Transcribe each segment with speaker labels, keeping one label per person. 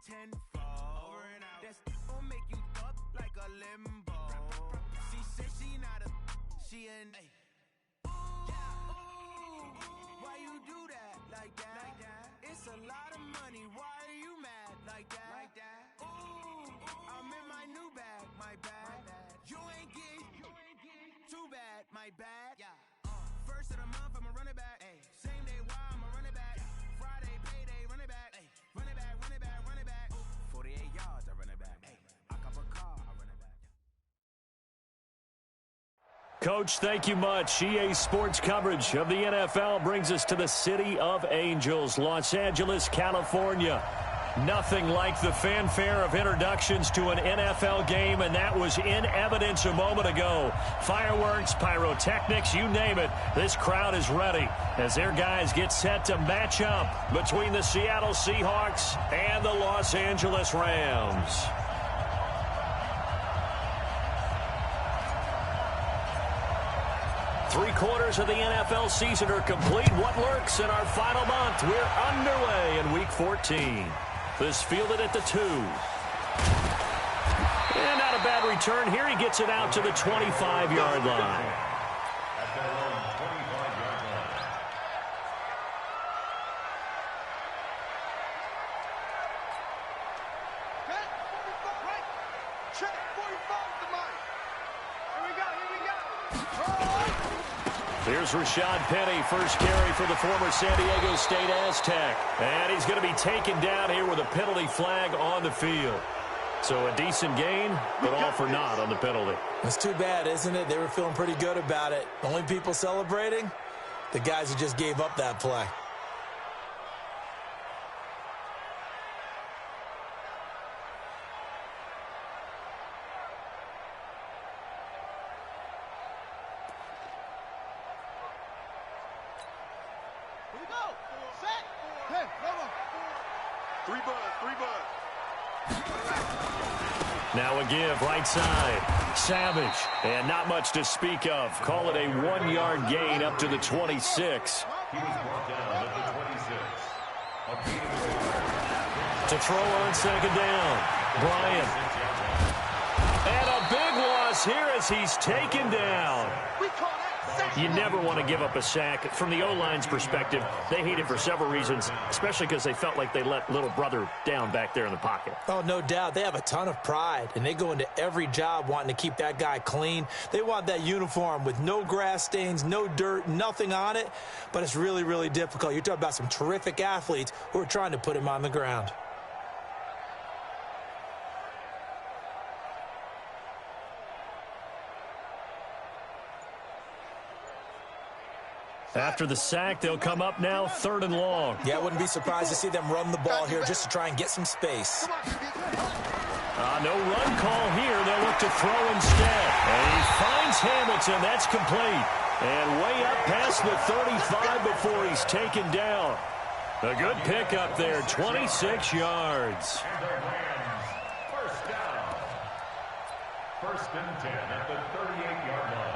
Speaker 1: tenfold. That's gon' make you up like a limbo. She said she not a, she an ooh, why you do that like that? It's a lot of money, why are you mad like that? Ooh, I'm in my new bag, my bad. You ain't get too bad, my bad. First of the month, I'ma run it back. Same day, why I'ma run it back. Friday, payday, run it back. Run it back, run it back, run it back. 48 yards, I run it back. I cop a car, I run it back.
Speaker 2: Coach, thank you much. EA Sports coverage of the NFL brings us to the City of Angels, Los Angeles, California. Nothing like the fanfare of introductions to an NFL game, and that was in evidence a moment ago. Fireworks, pyrotechnics, you name it. This crowd is ready as their guys get set to match up between the Seattle Seahawks and the Los Angeles Rams. Three-quarters of the NFL season are complete. What lurks in our final month? We're underway in Week 14. This fielded at the 2. And not a bad return here. He gets it out to the 25-yard line.
Speaker 3: At their own 25-yard line.
Speaker 4: Check, 45, right. Check, 45 to mine. Here we go, here we go.
Speaker 2: Here's Rashad Penny, first carry for the former San Diego State Aztec. And he's going to be taken down here with a penalty flag on the field. So a decent gain, but all for naught on the penalty.
Speaker 5: It's too bad, isn't it? They were feeling pretty good about it. The only people celebrating, the guys who just gave up that play.
Speaker 2: Now a give, right side. Savage, and not much to speak of. Call it a 1-yard gain up to the 26.
Speaker 3: He was brought down at the 26.
Speaker 2: To throw on second down. Bryant. And a big loss here as he's taken down. You never want to give up a sack. From the O-line's perspective, they hate it for several reasons, especially because they felt like they let little brother down back there in the pocket.
Speaker 5: Oh, no doubt. They have a ton of pride, and they go into every job wanting to keep that guy clean. They want that uniform with no grass stains, no dirt, nothing on it, but it's really, really difficult. You're talking about some terrific athletes who are trying to put him on the ground.
Speaker 2: After the sack, they'll come up now 3rd and long.
Speaker 5: Yeah, I wouldn't be surprised to see them run the ball here just to try and get some space.
Speaker 2: No run call here. They'll look to throw instead. And he finds Hamilton. That's complete. And way up past the 35 before he's taken down. A good pickup there, 26 yards.
Speaker 3: And the Rams, first down. 1st and 10 at the 38-yard line.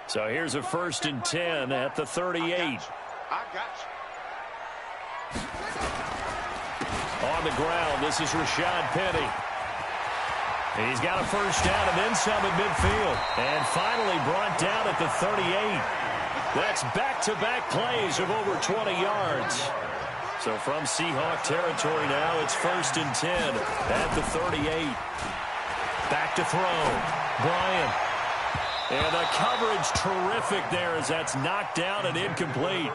Speaker 2: So here's a 1st and 10 at the 38.
Speaker 4: I got you.
Speaker 2: On the ground, this is Rashad Penny. He's got a first down and then some at midfield. And finally brought down at the 38. That's back-to-back plays of over 20 yards. So from Seahawk territory now, it's 1st and 10 at the 38. Back to throw. Bryant. And the coverage terrific there as that's knocked down and incomplete.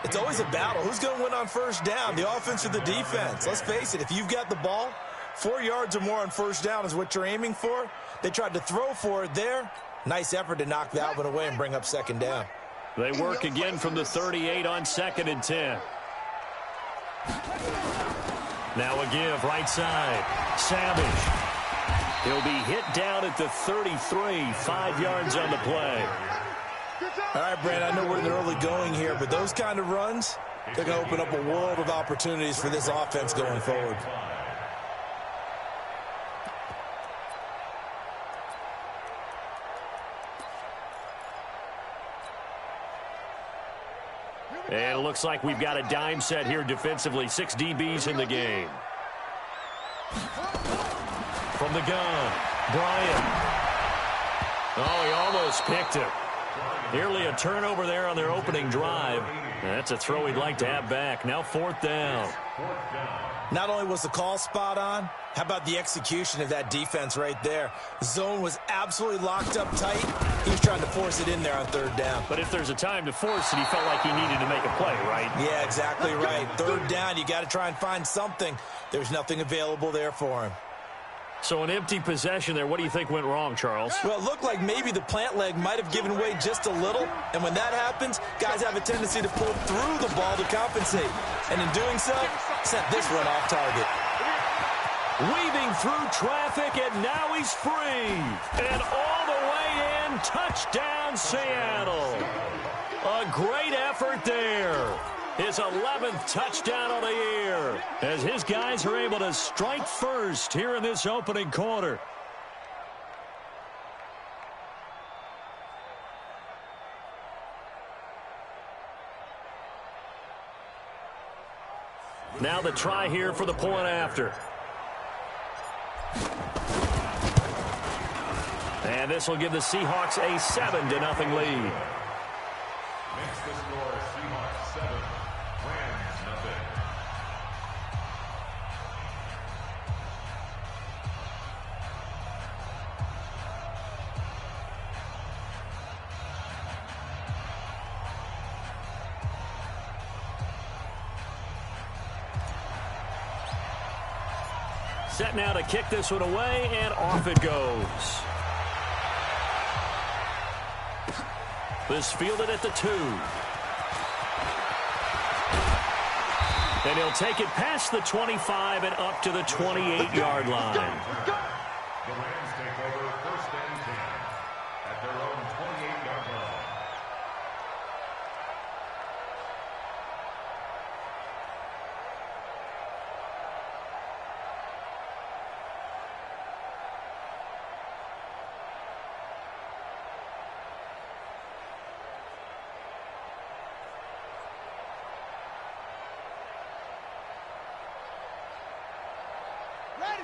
Speaker 5: It's always a battle. Who's going to win on first down, the offense or the defense? Let's face it, if you've got the ball, 4 yards or more on first down is what you're aiming for. They tried to throw for it there. Nice effort to knock that one away and bring up 2nd down.
Speaker 2: They work again from the 38 on 2nd and 10. Now a give, right side. Savage. He'll be hit down at the 33, 5 yards on the play.
Speaker 5: All right, Brandon, I know we're in the early going here, but those kind of runs, they're going to open up a world of opportunities for this offense going forward.
Speaker 2: And it looks like we've got a dime set here defensively. 6 DBs in the game. From the gun, Bryant. Oh, he almost picked it. Nearly a turnover there on their opening drive. That's a throw he'd like to have back. Now 4th down.
Speaker 5: Not only was the call spot on, how about the execution of that defense right there? Zone was absolutely locked up tight. He was trying to force it in there on 3rd down.
Speaker 2: But if there's a time to force it, he felt like he needed to make a play, right?
Speaker 5: Yeah, exactly right. 3rd down, you got to try and find something. There's nothing available there for him.
Speaker 2: So an empty possession there. What do you think went wrong, Charles?
Speaker 5: Well, it looked like maybe the plant leg might have given way just a little. And when that happens, guys have a tendency to pull through the ball to compensate. And in doing so, sent this one off target.
Speaker 2: Weaving through traffic, and now he's free. And all the way in, touchdown Seattle. A great effort there. His 11th touchdown of the year, as his guys are able to strike first here in this opening quarter. Now the try here for the point after. And this will give the Seahawks a 7-0 lead.
Speaker 3: Makes the score Seahawks 7, Rams 0.
Speaker 2: Set now to kick this one away, and off it goes. This fielded at the 2. And he'll take it past the 25 and up to the 28-yard line.
Speaker 3: The Rams take over 1st and 10 at their own 28-yard line.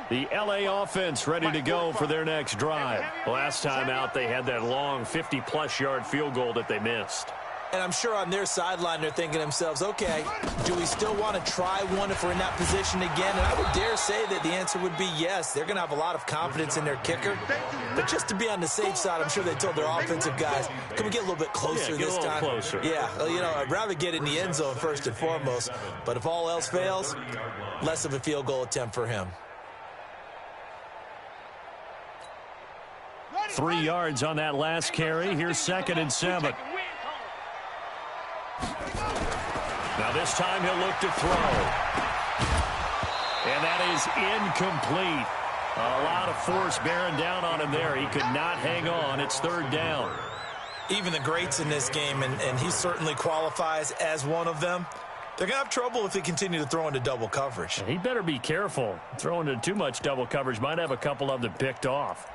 Speaker 2: The L.A. offense ready to go for their next drive. Last time out, they had that long 50-plus yard field goal that they missed.
Speaker 5: And I'm sure on their sideline they're thinking to themselves, okay, do we still want to try one if we're in that position again? And I would dare say that the answer would be yes. They're going to have a lot of confidence in their kicker. But just to be on the safe side, I'm sure they told their offensive guys, can we get a little bit closer this time?
Speaker 2: Closer.
Speaker 5: Yeah, well, you know, I'd rather get in the end zone first and foremost. But if all else fails, less of a field goal attempt for him.
Speaker 2: 3 yards on that last carry. Here's 2nd and 7. Now this time he'll look to throw. And that is incomplete. A lot of force bearing down on him there. He could not hang on. It's 3rd down.
Speaker 5: Even the greats in this game, and he certainly qualifies as one of them, they're going to have trouble if they continue to throw into double coverage.
Speaker 2: He better be careful. Throwing into too much double coverage might have a couple of them picked off.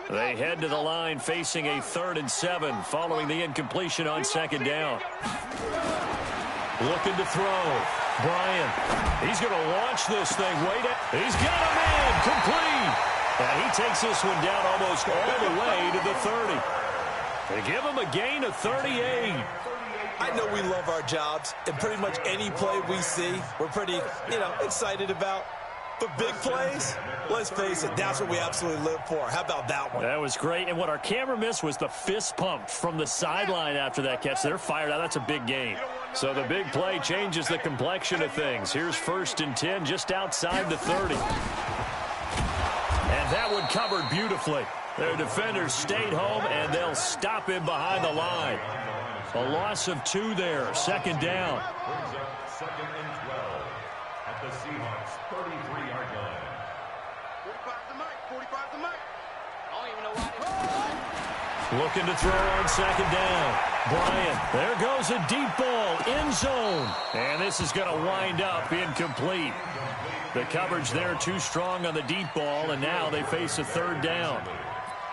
Speaker 2: They head to the line facing a 3rd and 7 following the incompletion on 2nd down. Looking to throw. Bryant. He's going to launch this thing. He's got a man. Complete. And he takes this one down almost all the way to the 30. They give him a gain of 38.
Speaker 5: I know we love our jobs, and pretty much any play we see, we're pretty, excited about. But big plays, let's face it, that's what we absolutely live for. How about that one?
Speaker 2: That was great. And what our camera missed was the fist pump from the sideline after that catch. They're fired out. That's a big gain. So the big play changes the complexion of things. Here's 1st and 10 just outside the 30. And that one covered beautifully. Their defenders stayed home, and they'll stop him behind the line. A loss of 2 there. Second down.
Speaker 3: Brings up 2nd and 12 at the Seahawks' 33-yard line.
Speaker 4: 45 to Mike. 45 to Mike. I don't even know why
Speaker 2: Looking to throw on second down. Bryant, there goes a deep ball, end zone. And this is going to wind up incomplete. The coverage there too strong on the deep ball, and now they face a third down.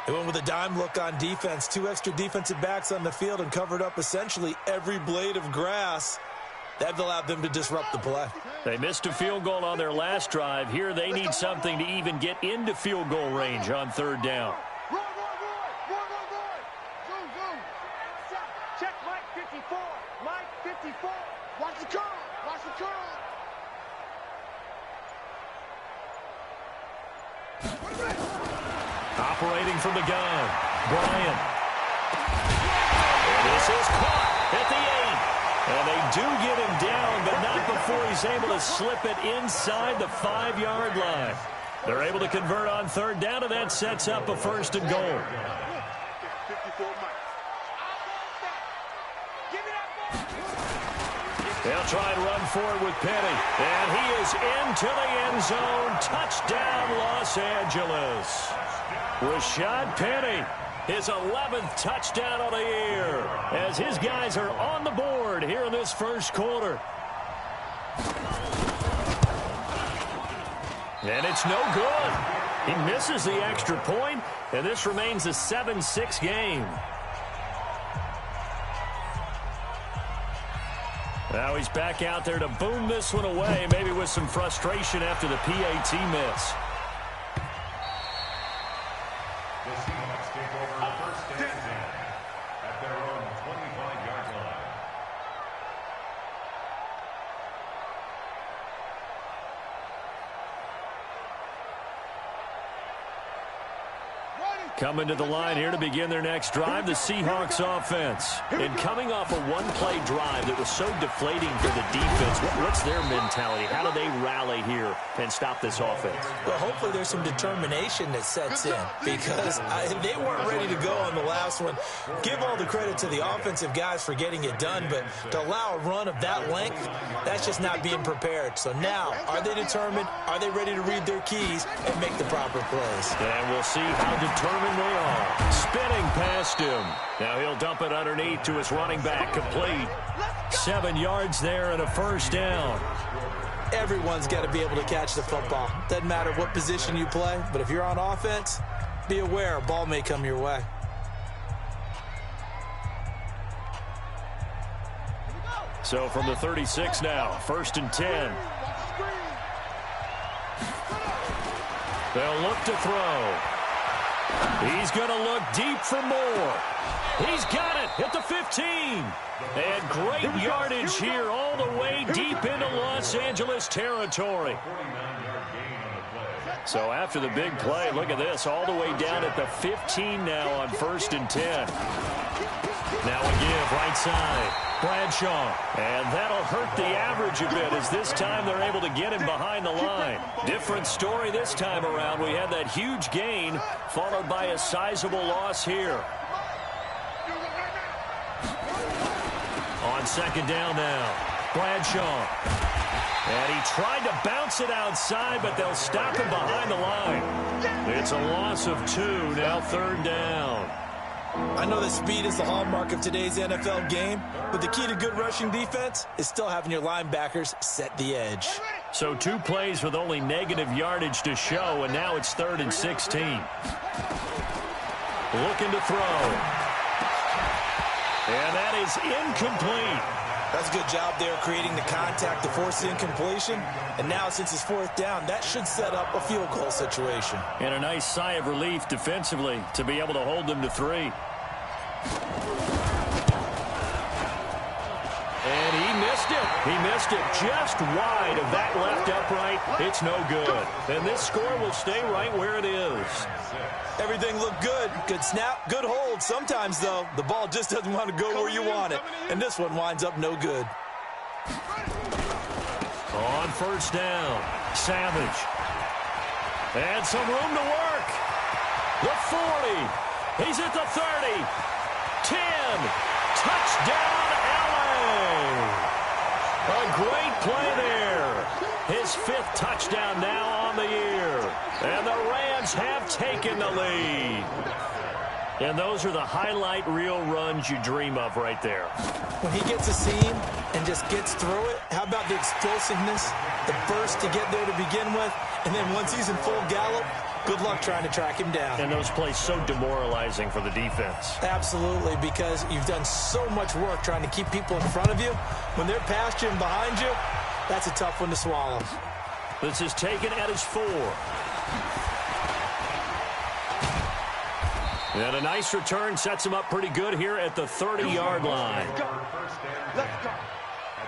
Speaker 5: They went with a dime look on defense. 2 extra defensive backs on the field and covered up essentially every blade of grass. That allowed them to disrupt the play.
Speaker 2: They missed a field goal on their last drive. Here they need something to even get into field goal range on third down.
Speaker 4: Roy. Zoom. Check Mike 54. Mike 54. Watch the curl.
Speaker 2: Operating from the gun, Bryant. And this is caught at the 8. And they do get him down, but not before he's able to slip it inside the 5-yard line. They're able to convert on third down, and that sets up a 1st and goal.
Speaker 4: 54 Mike.
Speaker 2: They'll try and run forward with Penny. And he is into the end zone. Touchdown, Los Angeles. Rashad Penny, his 11th touchdown of the year, as his guys are on the board here in this first quarter. And it's no good. He misses the extra point, and this remains a 7-6 game. Now he's back out there to boom this one away, maybe with some frustration after the PAT miss.
Speaker 3: The Seahawks take over 1st and 10 at their own 25-yard line.
Speaker 2: Coming to the line here to begin their next drive, the Seahawks offense. And coming off a one-play drive that was so deflating for the defense, what's their mentality? How do they rally here and stop this offense?
Speaker 5: Well, hopefully there's some determination that sets in, because they weren't ready to go on the last one. Give all the credit to the offensive guys for getting it done, but to allow a run of that length, that's just not being prepared. So now, are they determined? Are they ready to read their keys and make the proper plays?
Speaker 2: And we'll see how determined they are. Spinning past him. Now he'll dump it underneath to his running back. Complete. 7 yards there and a 1st down.
Speaker 5: Everyone's got to be able to catch the football. Doesn't matter what position you play, but if you're on offense, be aware a ball may come your way.
Speaker 2: So from the 36 now, 1st and 10. They'll look to throw. He's going to look deep for more. He's got it at the 15. And great yardage here all the way deep into Los Angeles territory. So after the big play, look at this, all the way down at the 15 now on 1st and 10. Now a give right side. Bradshaw. And that'll hurt the average a bit, as this time they're able to get him behind the line. Different story this time around. We had that huge gain followed by a sizable loss here. On 2nd down now, Bradshaw. And he tried to bounce it outside, but they'll stop him behind the line. It's a loss of 2, now 3rd down.
Speaker 5: I know that speed is the hallmark of today's NFL game, but the key to good rushing defense is still having your linebackers set the edge.
Speaker 2: So 2 plays with only negative yardage to show, and now it's 3rd and 16. Looking to throw. And that is incomplete.
Speaker 5: That's a good job there creating the contact to force the incompletion. And now, since it's 4th down, that should set up a field goal situation.
Speaker 2: And a nice sigh of relief defensively to be able to hold them to 3. And he missed it. He missed it just wide of that left upright. It's no good. And this score will stay right where it is.
Speaker 5: Everything looked good. Good snap, good hold. Sometimes, though, the ball just doesn't want to go where you want it. And this one winds up no good.
Speaker 2: On 1st down, Savage. And some room to work. The 40. He's at the 30. 10. touchdown, LA! A great play there. His 5th touchdown now on the year. And the Rams have taken the lead. And those are the highlight reel runs you dream of right there.
Speaker 5: When he gets a seam and just gets through it, how about the explosiveness, the burst to get there to begin with, and then once he's in full gallop, good luck trying to track him down.
Speaker 2: And those plays so demoralizing for the defense.
Speaker 5: Absolutely, because you've done so much work trying to keep people in front of you. When they're past you and behind you, that's a tough one to swallow.
Speaker 2: This is taken at his 4. And a nice return sets him up pretty good here at the 30-yard line.
Speaker 4: Let's go.
Speaker 3: At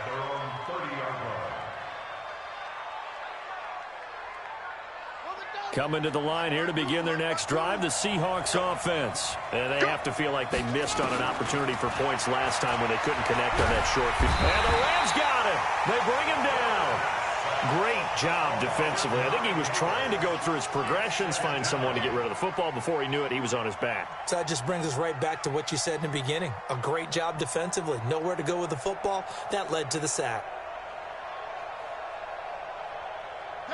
Speaker 3: their own 30-yard line.
Speaker 2: Coming to the line here to begin their next drive, the Seahawks offense. And they have to feel like they missed on an opportunity for points last time when they couldn't connect on that short field. And the Rams got him. They bring him down. Great job defensively. I think he was trying to go through his progressions, find someone to get rid of the football. Before he knew it, he was on his back.
Speaker 5: So that just brings us right back to what you said in the beginning. A great job defensively. Nowhere to go with the football. That led to the sack.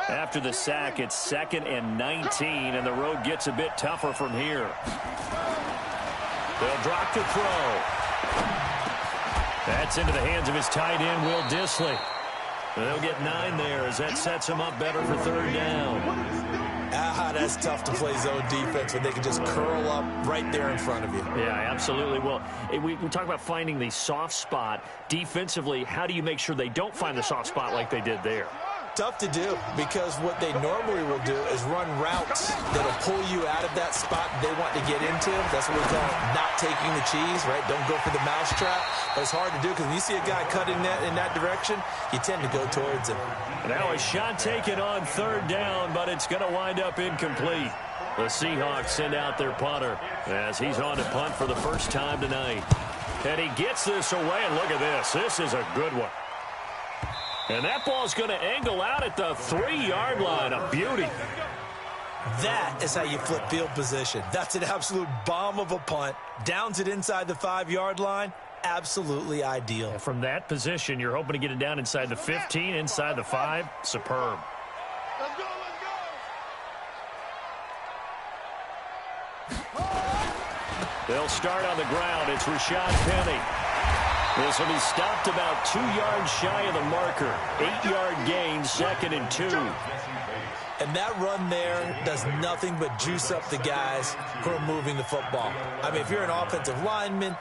Speaker 2: After the sack, it's 2nd and 19, and the road gets a bit tougher from here. They'll drop to throw. That's into the hands of his tight end, Will Dissly. They'll get 9 there as that sets him up better for 3rd down.
Speaker 5: That's tough to play zone defense when they can just curl up right there in front of you.
Speaker 2: Yeah, absolutely. Well, we talk about finding the soft spot. Defensively, how do you make sure they don't find the soft spot like they did there?
Speaker 5: Tough to do, because what they normally will do is run routes that'll pull you out of that spot they want to get into. That's what we call not taking the cheese, right? Don't go for the mousetrap. But it's hard to do because when you see a guy cutting in that direction, you tend to go towards him.
Speaker 2: Now a shot taken on 3rd down, but it's going to wind up incomplete. The Seahawks send out their punter as he's on to punt for the first time tonight. And he gets this away, and look at this. This is a good one. And that ball's going to angle out at the 3-yard line. A beauty.
Speaker 5: That is how you flip field position. That's an absolute bomb of a punt. Downs it inside the 5-yard line. Absolutely ideal.
Speaker 2: From that position, you're hoping to get it down inside the 15, inside the 5. Superb.
Speaker 4: Let's go.
Speaker 2: They'll start on the ground. It's Rashad Penny. This will be stopped about 2 yards shy of the marker. 8-yard gain, 2nd and 2.
Speaker 5: And that run there does nothing but juice up the guys who are moving the football. I mean, if you're an offensive lineman,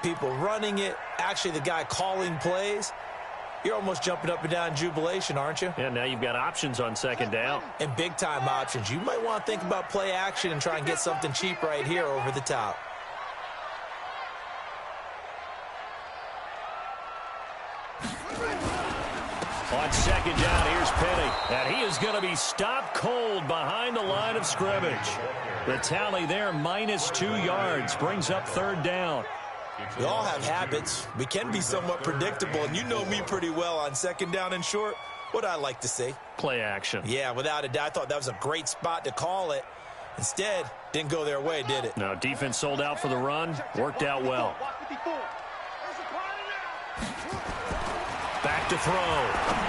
Speaker 5: people running it, actually the guy calling plays, you're almost jumping up and down in jubilation, aren't you?
Speaker 2: Yeah, now you've got options on 2nd down.
Speaker 5: And big-time options. You might want to think about play action and try and get something cheap right here over the top.
Speaker 2: On 2nd down, here's Penny. And he is going to be stopped cold behind the line of scrimmage. The tally there, -2 yards, brings up 3rd down.
Speaker 5: We all have habits. We can be somewhat predictable, and you know me pretty well on 2nd down and short. What I like to see?
Speaker 2: Play action.
Speaker 5: Yeah, without a doubt. I thought that was a great spot to call it. Instead, didn't go their way, did it?
Speaker 2: No, defense sold out for the run. Worked out well. Back to throw.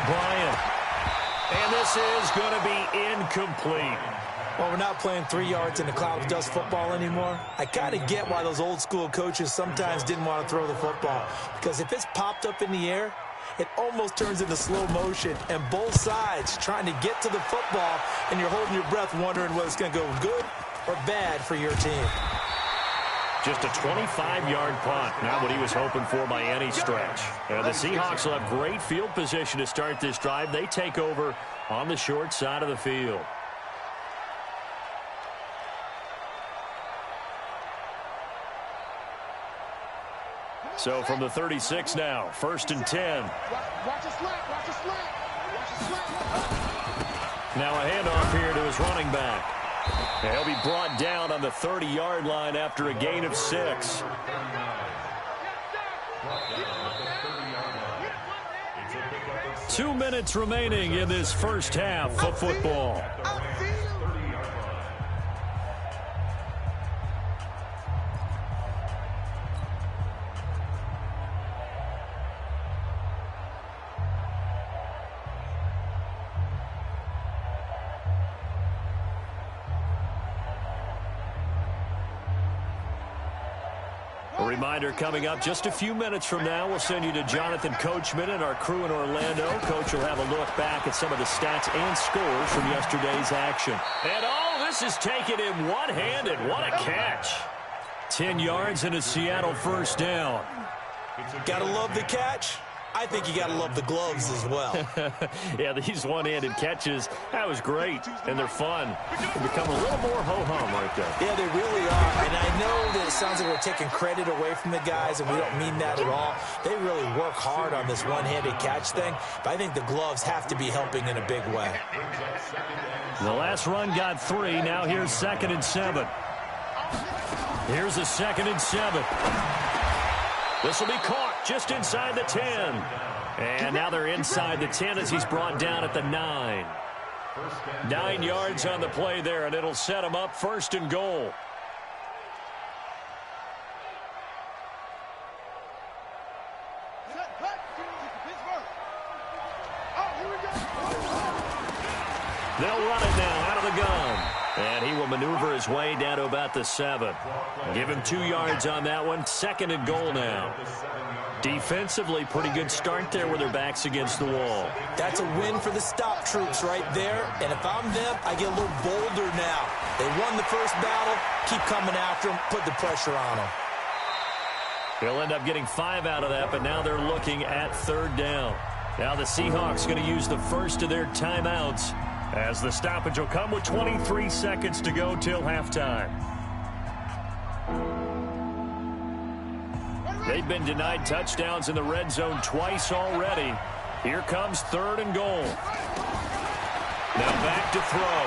Speaker 2: Bryant. And this is going to be incomplete.
Speaker 5: Well, we're not playing 3 yards in the cloud of dust football anymore. I kind of get why those old school coaches sometimes didn't want to throw the football. Because if it's popped up in the air, it almost turns into slow motion. And both sides trying to get to the football, and you're holding your breath wondering whether it's going to go good or bad for your team.
Speaker 2: Just a 25-yard punt. Not what he was hoping for by any stretch. The Seahawks will have great field position to start this drive. They take over on the short side of the field. So from the 36 now, 1st and 10.
Speaker 4: Watch the slant, watch the slant. Watch the slant.
Speaker 2: Now a handoff here to his running back. He'll be brought down on the 30-yard line after a gain of 6. 2 minutes remaining in this first half of football. A reminder coming up just a few minutes from now, we'll send you to Jonathan Coachman and our crew in Orlando. Coach will have a look back at some of the stats and scores from yesterday's action. And this is taken in one-handed. What a catch. 10 yards and a Seattle first down.
Speaker 5: Gotta love the catch. I think you got to love the gloves as well.
Speaker 2: Yeah, these one-handed catches, that was great, and they're fun. They become a little more ho-hum right there.
Speaker 5: Yeah, they really are, and I know that it sounds like we're taking credit away from the guys, and we don't mean that at all. They really work hard on this one-handed catch thing, but I think the gloves have to be helping in a big way.
Speaker 2: The last run got 3. Now here's 2nd and 7. Here's a 2nd and 7. This will be caught just inside the 10. And now they're inside the 10 as he's brought down at the 9. 9 yards on the play there, and it'll set him up 1st and goal. They'll run it now out of the gun. And he will maneuver his way down to about the 7. Give him 2 yards on that one. 2nd and goal now. Defensively, pretty good start there with their backs against the wall.
Speaker 5: That's a win for the stop troops right there. And if I'm them, I get a little bolder now. They won the first battle. Keep coming after them. Put the pressure on them.
Speaker 2: They'll end up getting 5 out of that, but now they're looking at 3rd down. Now the Seahawks going to use the first of their timeouts, as the stoppage will come with 23 seconds to go till halftime. They've been denied touchdowns in the red zone twice already. Here comes 3rd and goal. Now back to throw.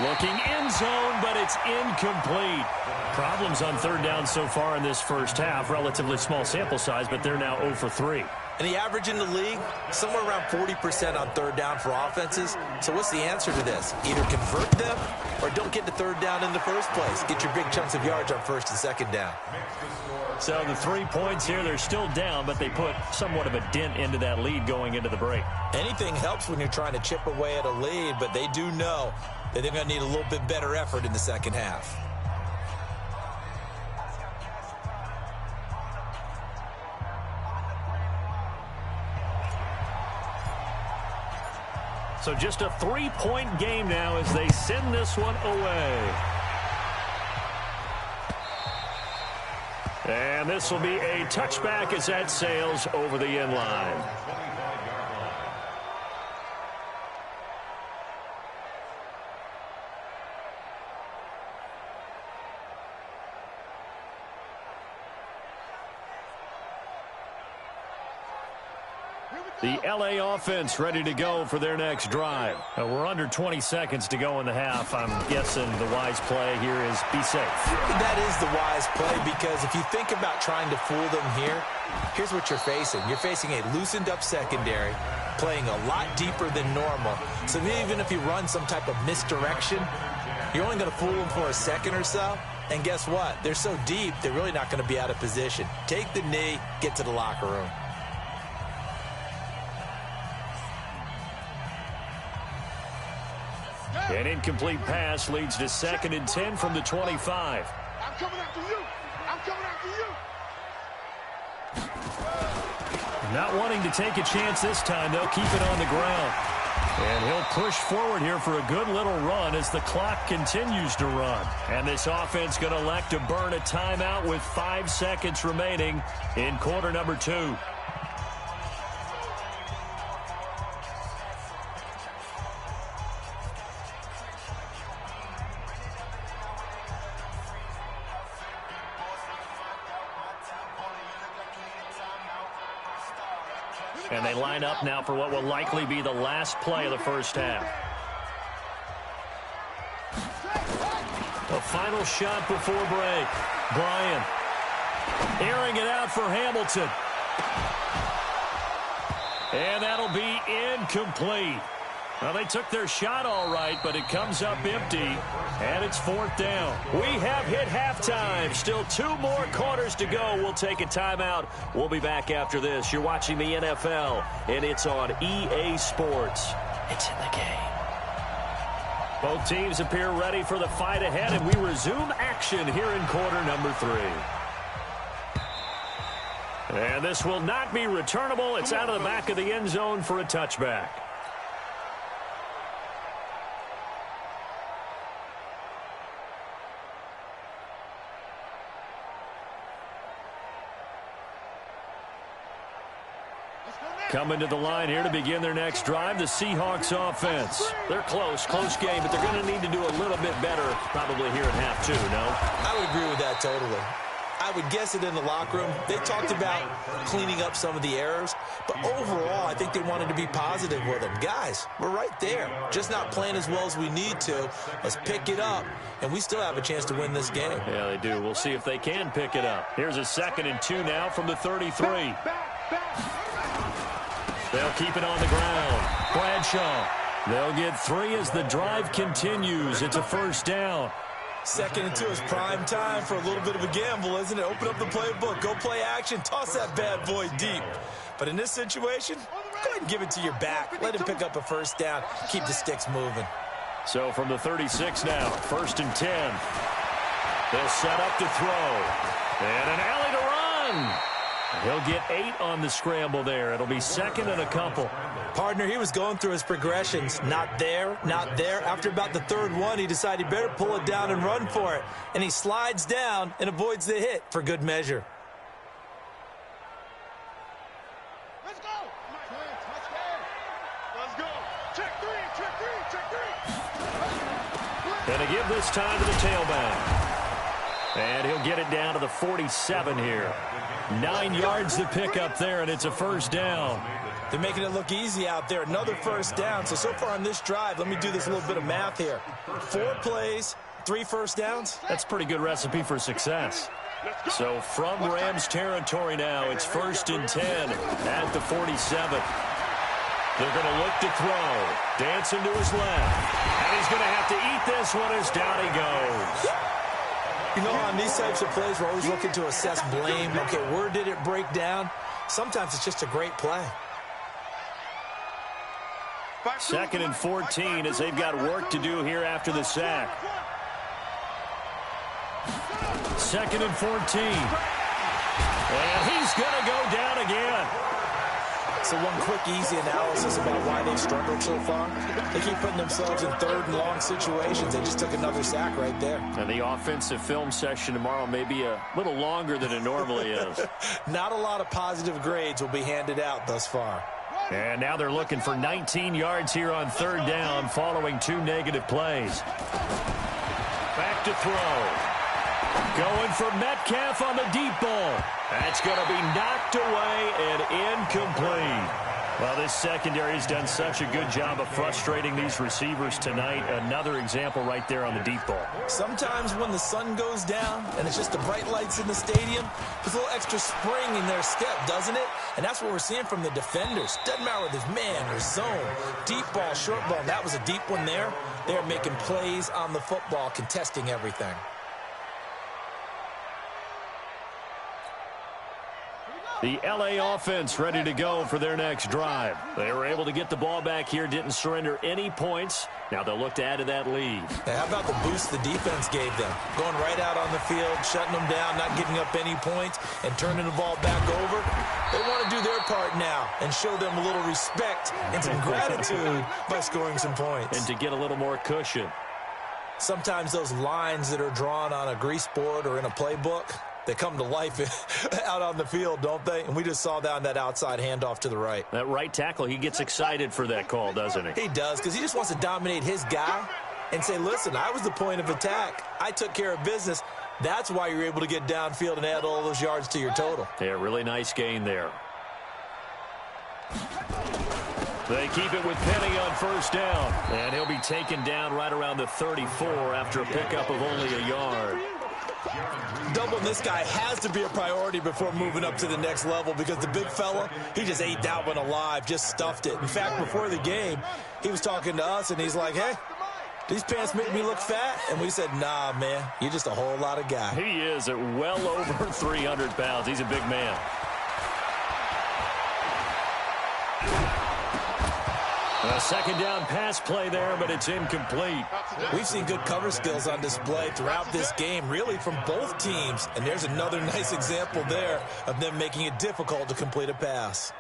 Speaker 2: Looking end zone, but it's incomplete. Problems on 3rd down so far in this first half. Relatively small sample size, but they're now 0 for 3.
Speaker 5: And the average in the league, somewhere around 40% on 3rd down for offenses. So what's the answer to this? Either convert them or don't get to 3rd down in the first place. Get your big chunks of yards on 1st and 2nd down.
Speaker 2: So the 3 points here, they're still down, but they put somewhat of a dent into that lead going into the break.
Speaker 5: Anything helps when you're trying to chip away at a lead, but they do know that they're going to need a little bit better effort in the second half.
Speaker 2: So just a 3-point game now as they send this one away. And this will be a touchback as that sails over the end line. The LA offense ready to go for their next drive. We're under 20 seconds to go in the half. I'm guessing the wise play here is be safe.
Speaker 5: That is the wise play, because if you think about trying to fool them here, here's what you're facing. You're facing a loosened up secondary, playing a lot deeper than normal. So even if you run some type of misdirection, you're only going to fool them for a second or so. And guess what? They're so deep, they're really not going to be out of position. Take the knee, get to the locker room.
Speaker 2: An incomplete pass leads to 2nd and 10 from the 25.
Speaker 4: I'm coming after you. I'm coming after you.
Speaker 2: Not wanting to take a chance this time, they'll keep it on the ground. And he'll push forward here for a good little run as the clock continues to run. And this offense going to elect to burn a timeout with 5 seconds remaining in quarter number 2. And they line up now for what will likely be the last play of the first half. A final shot before break. Bryant airing it out for Hamilton. And that'll be incomplete. Well, they took their shot all right, but it comes up empty, and it's 4th down. We have hit halftime. Still 2 more quarters to go. We'll take a timeout. We'll be back after this. You're watching the NFL, and it's on EA Sports. It's in the game. Both teams appear ready for the fight ahead, and we resume action here in quarter number 3. And this will not be returnable. It's out of the back of the end zone for a touchback. Coming to the line here to begin their next drive, the Seahawks offense. They're close game, but they're going to need to do a little bit better probably here at half two, no?
Speaker 5: I would agree with that totally. I would guess it in the locker room. They talked about cleaning up some of the errors, but overall, I think they wanted to be positive with them. Guys, we're right there. Just not playing as well as we need to. Let's pick it up, and we still have a chance to win this game.
Speaker 2: Yeah, they do. We'll see if they can pick it up. Here's a 2nd and 2 now from the 33. They'll keep it on the ground. Bradshaw. They'll get 3 as the drive continues. It's a first down.
Speaker 5: 2nd and 2 is prime time for a little bit of a gamble, isn't it? Open up the playbook, go play action, toss that bad boy deep. But in this situation, go ahead and give it to your back. Let him pick up a first down. Keep the sticks moving.
Speaker 2: So from the 36 now, 1st and 10. They'll set up to throw. And an alley to run. He'll get 8 on the scramble there. It'll be 2nd and a couple.
Speaker 5: Partner, he was going through his progressions. Not there, not there. After about the 3rd one, he decided he better pull it down and run for it. And he slides down and avoids the hit for good measure.
Speaker 4: Let's go. Let's go. Check 3, check 3, check 3.
Speaker 2: And to give this time to the tailback. And he'll get it down to the 47 here. 9 yards to pick up there, and it's a first down.
Speaker 5: They're making it look easy out there. Another first down. So far on this drive, let me do this little bit of math here. 4 plays, 3 first downs.
Speaker 2: That's a pretty good recipe for success. So from Rams territory now, it's 1st and 10 at the 47. They're going to look to throw. Dancing to his left. And he's going to have to eat this one as down he goes.
Speaker 5: You know, on these types of plays, we're always looking to assess blame. Okay, where did it break down? Sometimes it's just a great play.
Speaker 2: 2nd and 14 as they've got work to do here after the sack. 2nd and 14. And he's going to go down again.
Speaker 5: So one quick, easy analysis about why they've struggled so far. They keep putting themselves in 3rd and long situations. They just took another sack right there.
Speaker 2: And the offensive film session tomorrow may be a little longer than it normally is.
Speaker 5: Not a lot of positive grades will be handed out thus far.
Speaker 2: And now they're looking for 19 yards here on 3rd down following 2 negative plays. Back to throw. Going for Metcalf on the deep ball. That's going to be knocked away and incomplete. Well, this secondary has done such a good job of frustrating these receivers tonight. Another example right there on the deep ball.
Speaker 5: Sometimes when the sun goes down and it's just the bright lights in the stadium, there's a little extra spring in their step, doesn't it? And that's what we're seeing from the defenders. Doesn't matter whether it's man or zone, deep ball, short ball. That was a deep one there. They're making plays on the football, contesting everything.
Speaker 2: The L.A. offense ready to go for their next drive. They were able to get the ball back here, didn't surrender any points. Now they'll look to add to that lead.
Speaker 5: Now, how about the boost the defense gave them? Going right out on the field, shutting them down, not giving up any points, and turning the ball back over. They want to do their part now and show them a little respect and some gratitude by scoring some points.
Speaker 2: And to get a little more cushion.
Speaker 5: Sometimes those lines that are drawn on a grease board or in a playbook, they come to life out on the field, don't they? And we just saw down that outside handoff to the right.
Speaker 2: That right tackle, he gets excited for that call, doesn't he?
Speaker 5: He does, because he just wants to dominate his guy and say, listen, I was the point of attack. I took care of business. That's why you're able to get downfield and add all those yards to your total.
Speaker 2: Yeah, really nice gain there. They keep it with Penny on 1st down. And he'll be taken down right around the 34 after a pickup of only a yard.
Speaker 5: Doubling this guy has to be a priority before moving up to the next level, because the big fella, he just ate that one alive, just stuffed it. In fact, before the game, he was talking to us, and he's like, hey, these pants make me look fat? And we said, nah, man, you're just a whole lot of guy.
Speaker 2: He is at well over 300 pounds. He's a big man. A second down pass play there, but it's incomplete.
Speaker 5: We've seen good cover skills on display throughout this game, really from both teams. And there's another nice example there of them making it difficult to complete a pass.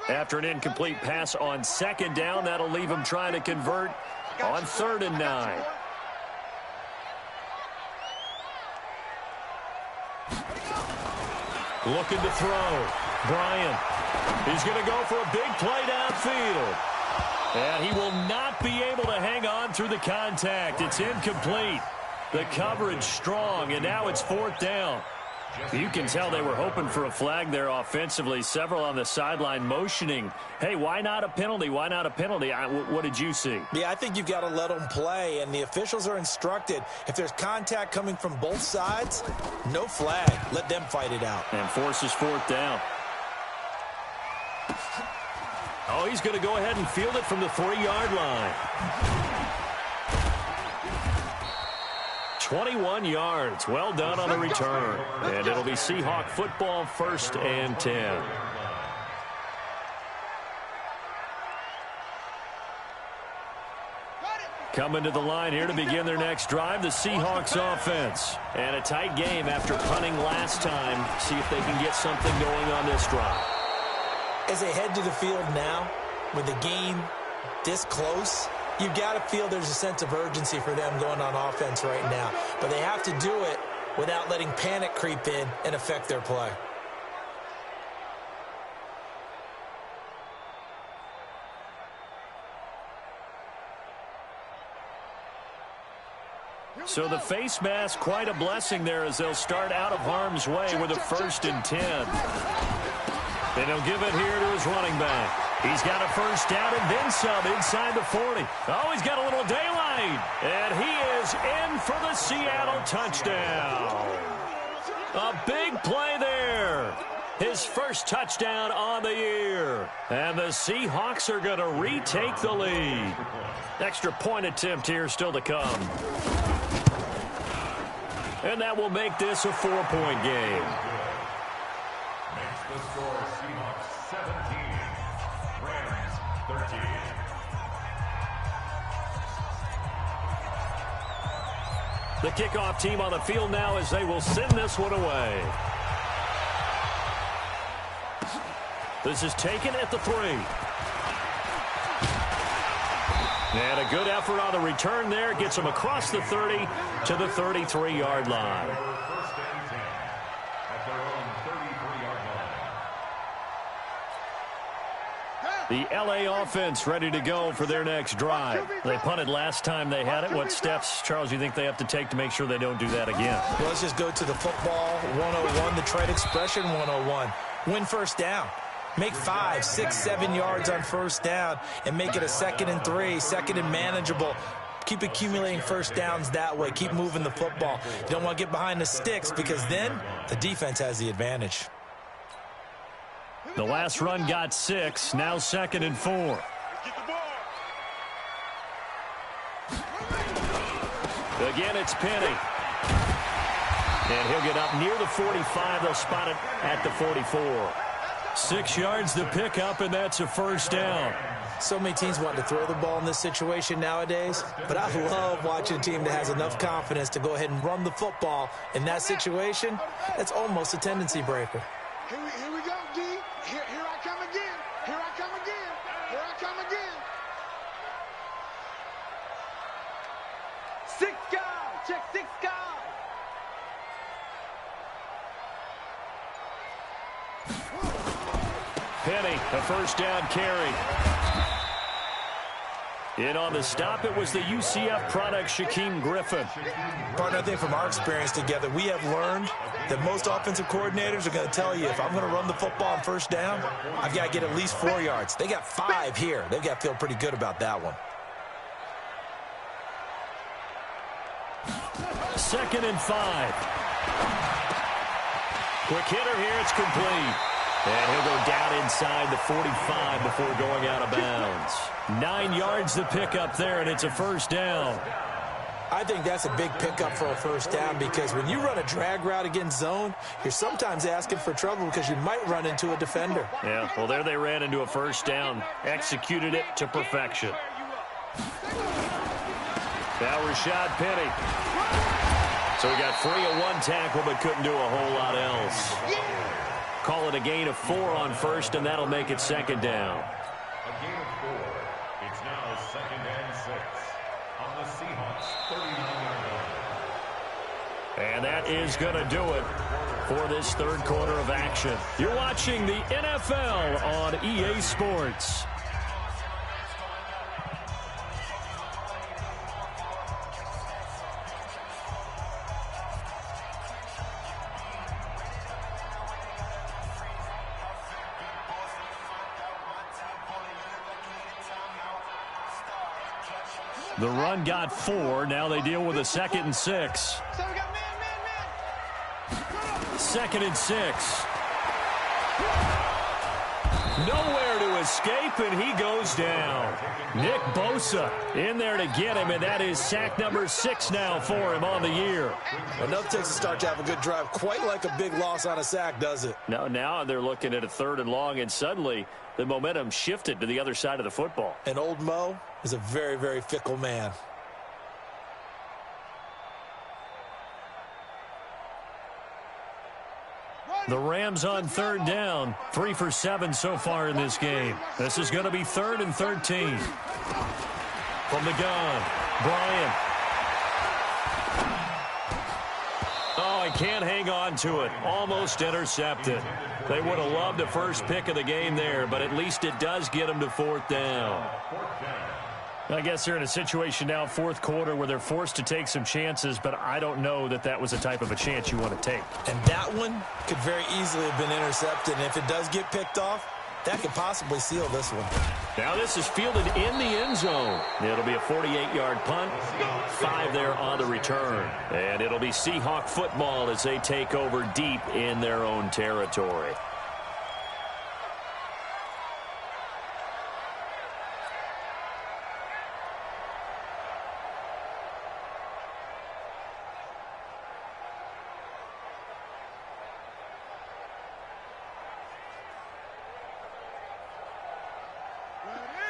Speaker 2: After an incomplete pass on second down, that'll leave them trying to convert on 3rd and 9. Looking to throw. Bryant. He's going to go for a big play downfield. And he will not be able to hang on through the contact. It's incomplete. The coverage strong, and now it's 4th down. You can tell they were hoping for a flag there offensively. Several on the sideline motioning, hey, why not a penalty? Why not a penalty? What did you see?
Speaker 5: Yeah, I think you've got to let them play, and the officials are instructed. If there's contact coming from both sides, no flag. Let them fight it out.
Speaker 2: And forces 4th down. Oh, he's going to go ahead and field it from the 3-yard line. 21 yards. Well done on the return. And it'll be Seahawk football, 1st and 10. Coming to the line here to begin their next drive, the Seahawks offense. And a tight game after punting last time. See if they can get something going on this drive.
Speaker 5: As they head to the field now, with the game this close, you've got to feel there's a sense of urgency for them going on offense right now. But they have to do it without letting panic creep in and affect their play.
Speaker 2: So the face mask, quite a blessing there as they'll start out of harm's way with a 1st and 10. And he'll give it here to his running back. He's got a 1st down and then some inside the 40. Oh, he's got a little daylight. And he is in for the Seattle touchdown. A big play there. His first touchdown on the year. And the Seahawks are going to retake the lead. Extra point attempt here still to come. And that will make this a 4-point game.
Speaker 3: Makes the score Seahawks 17, Rams 13.
Speaker 2: The kickoff team on the field now as they will send this one away. This is taken at the 3. And a good effort on the return there. Gets him across the 30 to the 33-yard line.
Speaker 3: 1st and 10 at their own 33-yard line.
Speaker 2: The L.A. offense ready to go for their next drive. They punted last time they had it. What steps, Charles, you think they have to take to make sure they don't do that again?
Speaker 5: Well, let's just go to the football 101, the trade expression 101. Win 1st down. Make 5, 6, 7 yards on 1st down and make it a 2nd and 3, 2nd and manageable. Keep accumulating 1st downs that way. Keep moving the football. You don't want to get behind the sticks because then the defense has the advantage.
Speaker 2: The last run got 6, now 2nd and 4. Again, it's Penny. And he'll get up near the 45. They'll spot it at the 44. 6 yards to pick up, and that's a 1st down.
Speaker 5: So many teams want to throw the ball in this situation nowadays, but I love watching a team that has enough confidence to go ahead and run the football in that situation. That's almost a tendency breaker.
Speaker 4: Here we go, D. Here I come again. Here I come again. Here I come again.
Speaker 6: 6 guys. Check 6 guys.
Speaker 2: Penny, a 1st down carry. In on the stop, it was the UCF product, Shaquem Griffin.
Speaker 5: Partner, I think from our experience together, we have learned that most offensive coordinators are going to tell you, if I'm going to run the football on 1st down, I've got to get at least 4 yards. They got 5 here. They've got to feel pretty good about that one.
Speaker 2: 2nd and 5. Quick hitter here, it's complete. And he'll go down inside the 45 before going out of bounds. 9 yards to pick up there, and it's a 1st down.
Speaker 5: I think that's a big pickup for a first down because when you run a drag route against zone, you're sometimes asking for trouble because you might run into a defender.
Speaker 2: Yeah, well, there they ran into a first down. Executed it to perfection. Now Rashad Penny. So he got free of one tackle but couldn't do a whole lot else. Call it a gain of 4 on first, and that'll make it second down.
Speaker 3: A gain of 4. It's now 2nd and 6 on the Seahawks 39-yard line.
Speaker 2: And that is going to do it for this third quarter of action. You're watching the NFL on EA Sports. The run got 4. Now they deal with a 2nd and 6.
Speaker 4: So we got man.
Speaker 2: 2nd and 6. Nowhere to escape, and he goes down. Nick Bosa in there to get him, and that is sack number 6 now for him on the year.
Speaker 5: Enough takes a start to have a good drive. Quite like a big loss on a sack, does it?
Speaker 2: Now they're looking at a 3rd and long, and suddenly the momentum shifted to the other side of the football.
Speaker 5: And old Mo is a very, very fickle man.
Speaker 2: The Rams on 3rd down, 3 for 7 so far in this game. This is going to be 3rd and 13. From the gun, Bryant. Oh, he can't hang on to it. Almost intercepted. They would have loved the first pick of the game there, but at least it does get them to 4th down. I guess they're in a situation now, 4th quarter, where they're forced to take some chances, but I don't know that that was the type of a chance you want to take.
Speaker 5: And that one could very easily have been intercepted, and if it does get picked off, that could possibly seal this one.
Speaker 2: Now this is fielded in the end zone. It'll be a 48-yard punt, 5 there on the return. And it'll be Seahawk football as they take over deep in their own territory.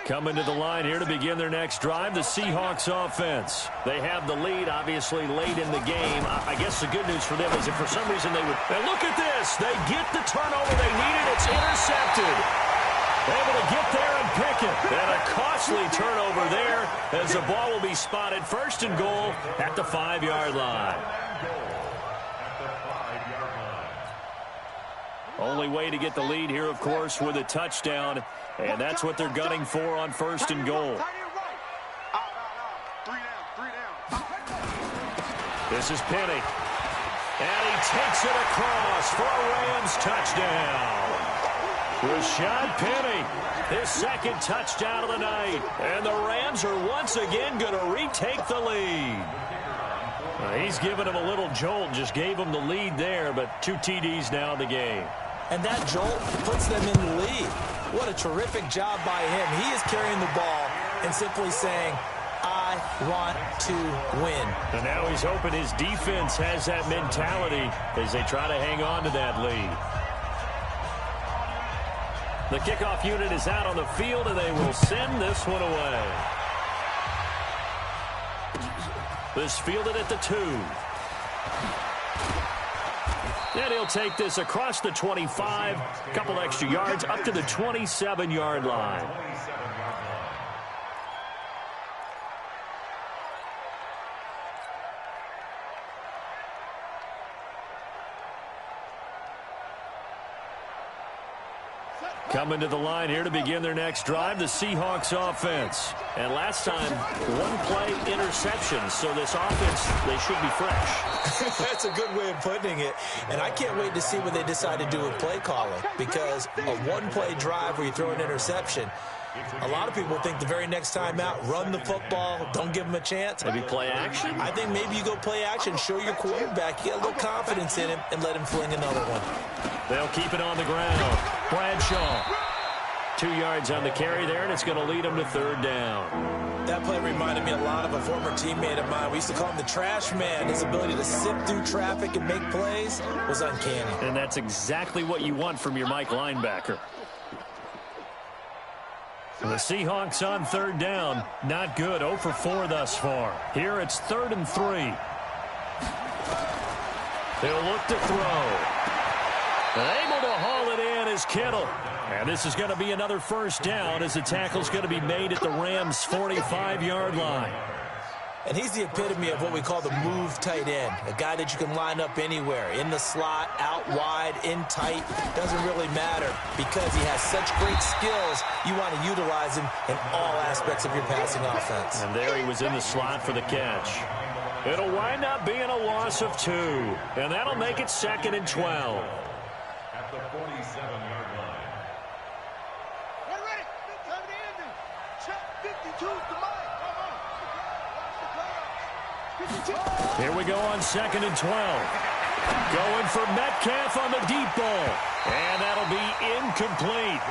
Speaker 2: Coming to the line here to begin their next drive, the Seahawks offense. They have the lead, obviously, late in the game. I guess the good news for them is if for some reason they would... And look at this! They get the turnover they needed. It's intercepted. Able to get there and pick it. And a costly turnover there as the ball will be spotted 1st and goal at the 5-yard line. Only way to get the lead here, of course, with a touchdown. And that's what they're gunning for on 1st and goal. This is Penny. And he takes it across for a Rams touchdown. Rashad Penny, his 2nd touchdown of the night. And the Rams are once again going to retake the lead. He's given him a little jolt, just gave him the lead there, but 2 TDs now in the game.
Speaker 5: And that jolt puts them in the lead. What a terrific job by him. He is carrying the ball and simply saying, I want to win.
Speaker 2: And now he's hoping his defense has that mentality as they try to hang on to that lead. The kickoff unit is out on the field, and they will send this one away. This fielded at the 2. And he'll take this across the 25, a couple extra yards, up to the 27-yard line. Coming to the line here to begin their next drive, the Seahawks offense. And last time, 1-play interception, so this offense, they should be fresh.
Speaker 5: That's a good way of putting it. And I can't wait to see what they decide to do with play calling, because a 1-play drive where you throw an interception, a lot of people think the very next time out, run the football, don't give them a chance.
Speaker 2: Maybe play action?
Speaker 5: I think maybe you go play action, show your quarterback, you get a little confidence in him, and let him fling another one.
Speaker 2: They'll keep it on the ground. Bradshaw. 2 yards on the carry there, and it's going to lead him to third down.
Speaker 5: That play reminded me a lot of a former teammate of mine. We used to call him the trash man. His ability to sift through traffic and make plays was uncanny.
Speaker 2: And that's exactly what you want from your Mike linebacker. The Seahawks on third down. Not good. 0 for 4 thus far. Here it's 3rd and 3. He'll look to throw. Able to haul it in is Kittle. And this is going to be another first down as the tackle's going to be made at the Rams' 45-yard line.
Speaker 5: And he's the epitome of what we call the move tight end, a guy that you can line up anywhere, in the slot, out wide, in tight. Doesn't really matter because he has such great skills. You want to utilize him in all aspects of your passing offense.
Speaker 2: And there he was in the slot for the catch. It'll wind up being a loss of 2, and that'll make it 2nd and 12.
Speaker 3: At the 47-yard line.
Speaker 4: Get ready. Time to end it. Check 52 to Mike.
Speaker 2: Here we go on 2nd and 12. Going for Metcalf on the deep ball. And that'll be incomplete.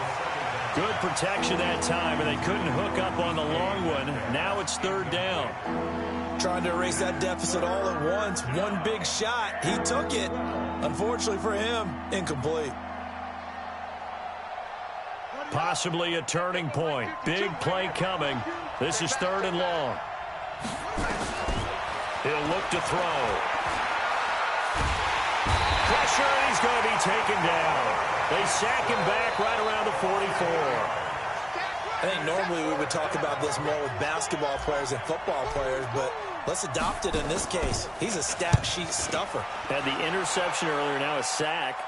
Speaker 2: Good protection that time, and they couldn't hook up on the long one. Now it's 3rd down.
Speaker 5: Trying to erase that deficit all at once. One big shot. He took it. Unfortunately for him, incomplete.
Speaker 2: Possibly a turning point. Big play coming. This is 3rd and long. He'll look to throw. Pressure, and he's going to be taken down. They sack him back right around the 44.
Speaker 5: I think normally we would talk about this more with basketball players and football players, but let's adopt it in this case. He's a stat sheet stuffer.
Speaker 2: Had the interception earlier, now a sack.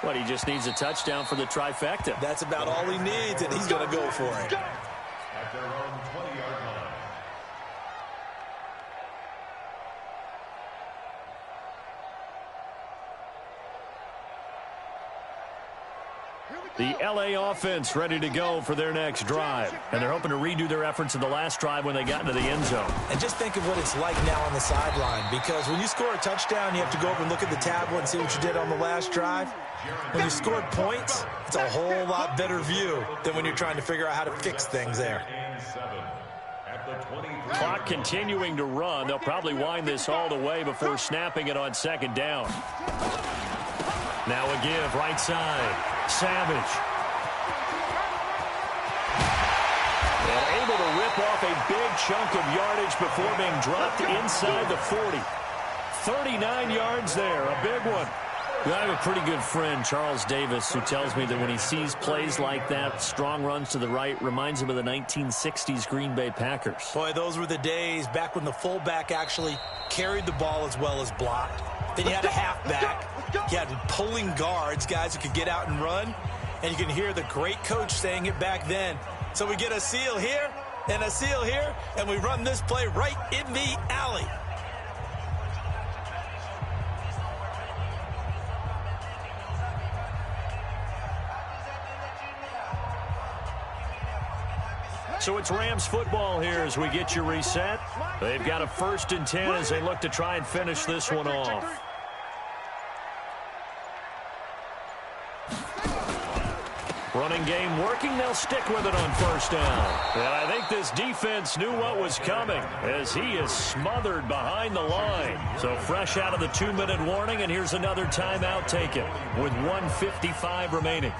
Speaker 2: What, he just needs a touchdown for the trifecta.
Speaker 5: That's about all he needs, and he's going to go for it.
Speaker 3: At their own 20-yard line.
Speaker 2: The L.A. offense ready to go for their next drive. And they're hoping to redo their efforts in the last drive when they got into the end zone.
Speaker 5: And just think of what it's like now on the sideline, because when you score a touchdown, you have to go over and look at the tablet and see what you did on the last drive. When you scored points, it's a whole lot better view than when you're trying to figure out how to fix things there.
Speaker 2: Clock continuing to run. They'll probably wind this all the way before snapping it on 2nd down. Now a give, right side. Savage. And able to rip off a big chunk of yardage before being dropped inside the 40. 39 yards there, a big one. I have a pretty good friend, Charles Davis, who tells me that when he sees plays like that, strong runs to the right, reminds him of the 1960s Green Bay Packers.
Speaker 5: Boy, those were the days back when the fullback actually carried the ball as well as blocked. Then you had a halfback. You had pulling guards, guys who could get out and run. And you can hear the great coach saying it back then. So we get a seal here and a seal here, and we run this play right in the alley.
Speaker 2: So it's Rams football here as we get you reset. They've got a 1st and 10 as they look to try and finish this one off. Running game working. They'll stick with it on 1st down. And I think this defense knew what was coming as he is smothered behind the line. So fresh out of the 2-minute warning, and here's another timeout taken with 1:55 remaining.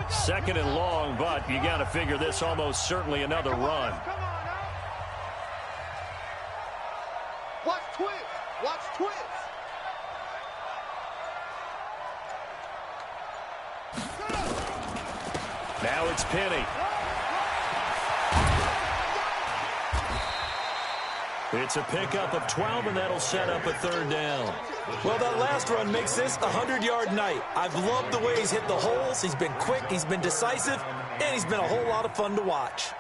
Speaker 2: Second and long, but you got to figure this almost certainly another run.
Speaker 4: Watch twist. Watch twist.
Speaker 2: Now it's Penny. It's a pickup of 12, and that'll set up a 3rd down.
Speaker 5: Well, that last run makes this a 100-yard night. I've loved the way he's hit the holes. He's been quick, he's been decisive, and he's been a whole lot of fun to watch.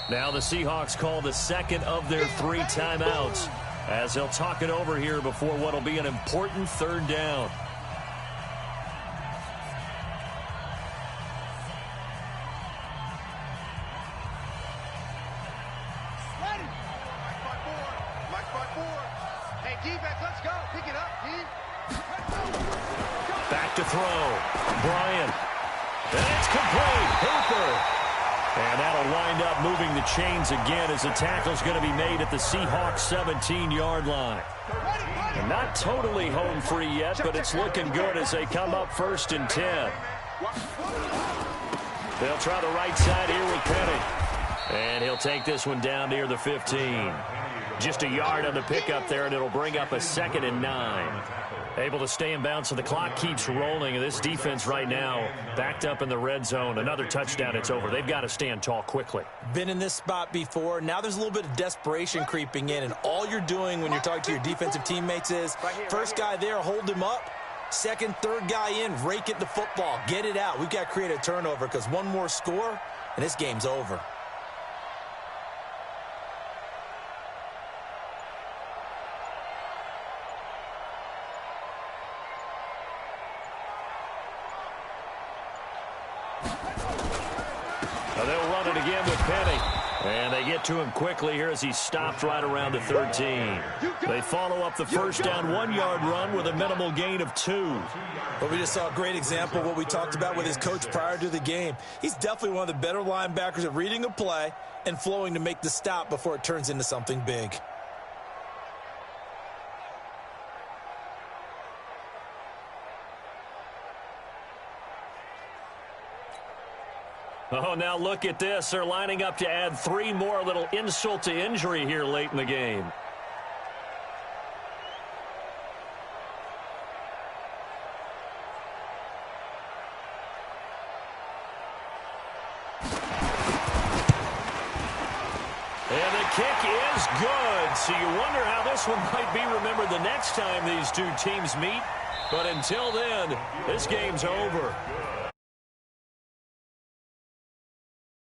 Speaker 2: Now the Seahawks call the second of their 3 timeouts as they'll talk it over here before what will be an important third down. Back to throw. Bryant. And it's complete. Hooper. And that'll wind up moving the chains again as the tackle's going to be made at the Seahawks 17-yard line. And not totally home free yet, but it's looking good as they come up 1st and 10. They'll try the right side here with Penny. And he'll take this one down near the 15. Just a yard on the pickup there, and it'll bring up a 2nd and 9. Able to stay in bounds, so the clock keeps rolling. And this defense right now backed up in the red zone. Another touchdown, it's over. They've got to stand tall quickly.
Speaker 5: Been in this spot before. Now there's a little bit of desperation creeping in, and all you're doing when you're talking to your defensive teammates is first guy there, hold him up. Second, third guy in, rake at the football. Get it out. We've got to create a turnover because one more score, and this game's over.
Speaker 2: They'll run it again with Penny. And they get to him quickly here as he's stopped right around the 13. They follow up the first down 1-yard run with a minimal gain of 2.
Speaker 5: But we just saw a great example of what we talked about with his coach prior to the game. He's definitely one of the better linebackers at reading a play and flowing to make the stop before it turns into something big.
Speaker 2: Oh, now look at this. They're lining up to add 3 more, little insult to injury here late in the game. And the kick is good. So you wonder how this one might be remembered the next time these two teams meet. But until then, this game's over.